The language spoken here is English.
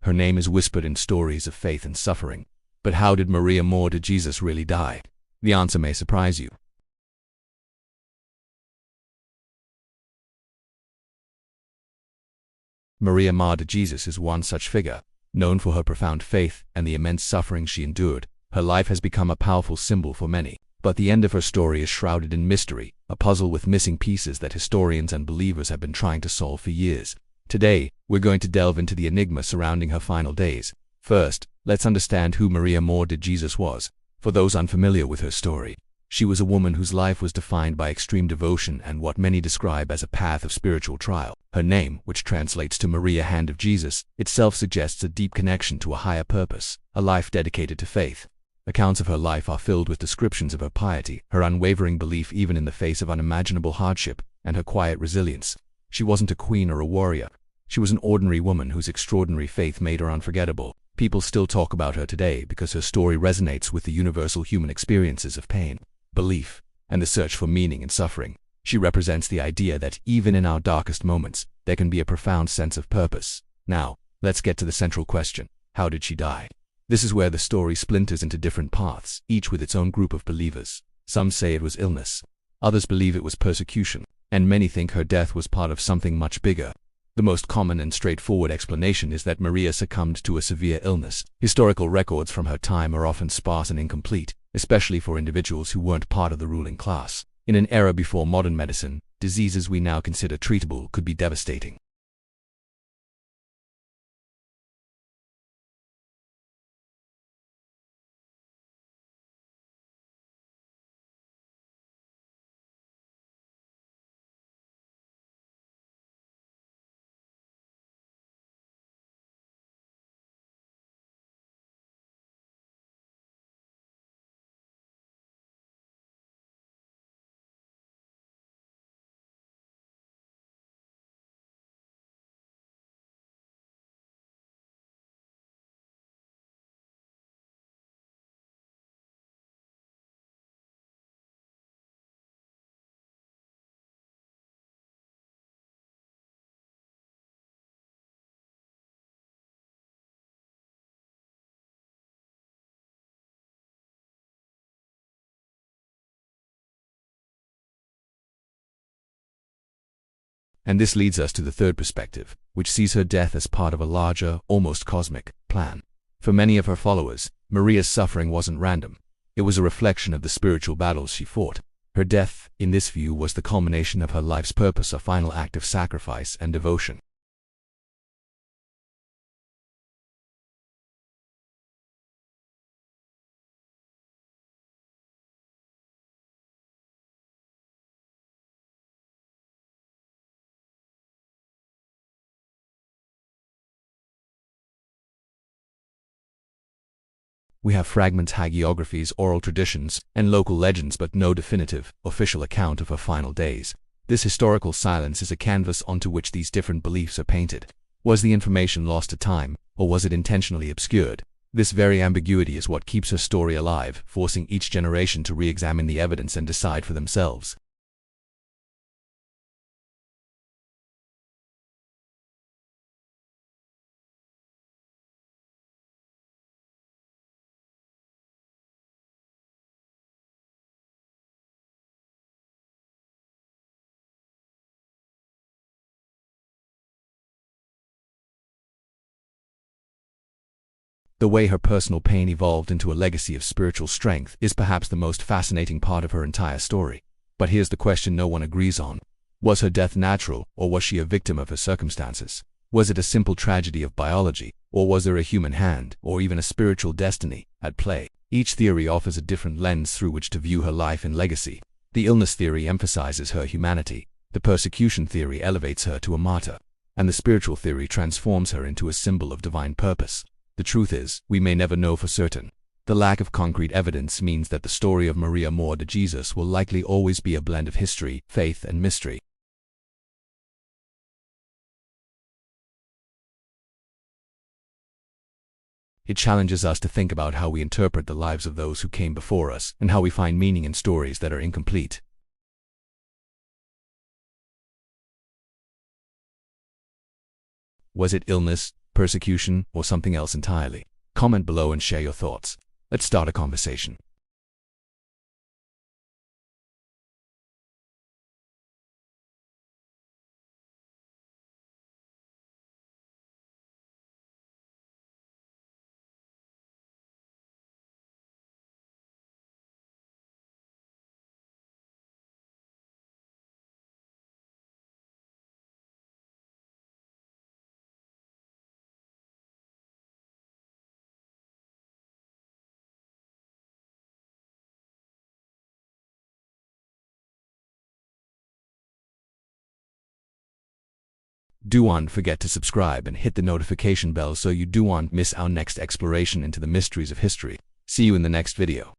Her name is whispered in stories of faith and suffering. But how did Maria Mão de Jesus really die? The answer may surprise you. Maria Mão de Jesus is one such figure. Known for her profound faith and the immense suffering she endured, her life has become a powerful symbol for many. But the end of her story is shrouded in mystery, a puzzle with missing pieces that historians and believers have been trying to solve for years. Today, we're going to delve into the enigma surrounding her final days. First, let's understand who Maria Mão de Jesus was. For those unfamiliar with her story, she was a woman whose life was defined by extreme devotion and what many describe as a path of spiritual trial. Her name, which translates to Maria Hand of Jesus, itself suggests a deep connection to a higher purpose, a life dedicated to faith. Accounts of her life are filled with descriptions of her piety, her unwavering belief even in the face of unimaginable hardship, and her quiet resilience. She wasn't a queen or a warrior. She was an ordinary woman whose extraordinary faith made her unforgettable. People still talk about her today because her story resonates with the universal human experiences of pain, belief, and the search for meaning in suffering. She represents the idea that even in our darkest moments, there can be a profound sense of purpose. Now, let's get to the central question. How did she die? This is where the story splinters into different paths, each with its own group of believers. Some say it was illness. Others believe it was persecution. And many think her death was part of something much bigger. The most common and straightforward explanation is that Maria succumbed to a severe illness. Historical records from her time are often sparse and incomplete, especially for individuals who weren't part of the ruling class. In an era before modern medicine, diseases we now consider treatable could be devastating. And this leads us to the third perspective, which sees her death as part of a larger, almost cosmic, plan. For many of her followers, Maria's suffering wasn't random. It was a reflection of the spiritual battles she fought. Her death, in this view, was the culmination of her life's purpose, a final act of sacrifice and devotion. We have fragments, hagiographies, oral traditions, and local legends, but no definitive, official account of her final days. This historical silence is a canvas onto which these different beliefs are painted. Was the information lost to time, or was it intentionally obscured? This very ambiguity is what keeps her story alive, forcing each generation to re-examine the evidence and decide for themselves. The way her personal pain evolved into a legacy of spiritual strength is perhaps the most fascinating part of her entire story. But here's the question no one agrees on. Was her death natural, or was she a victim of her circumstances? Was it a simple tragedy of biology, or was there a human hand, or even a spiritual destiny, at play? Each theory offers a different lens through which to view her life and legacy. The illness theory emphasizes her humanity, the persecution theory elevates her to a martyr, and the spiritual theory transforms her into a symbol of divine purpose. The truth is, we may never know for certain. The lack of concrete evidence means that the story of Maria Mão de Jesus will likely always be a blend of history, faith, and mystery. It challenges us to think about how we interpret the lives of those who came before us, and how we find meaning in stories that are incomplete. Was it illness, persecution, or something else entirely? Comment below and share your thoughts. Let's start a conversation. Don't forget to subscribe and hit the notification bell so you don't miss our next exploration into the mysteries of history. See you in the next video.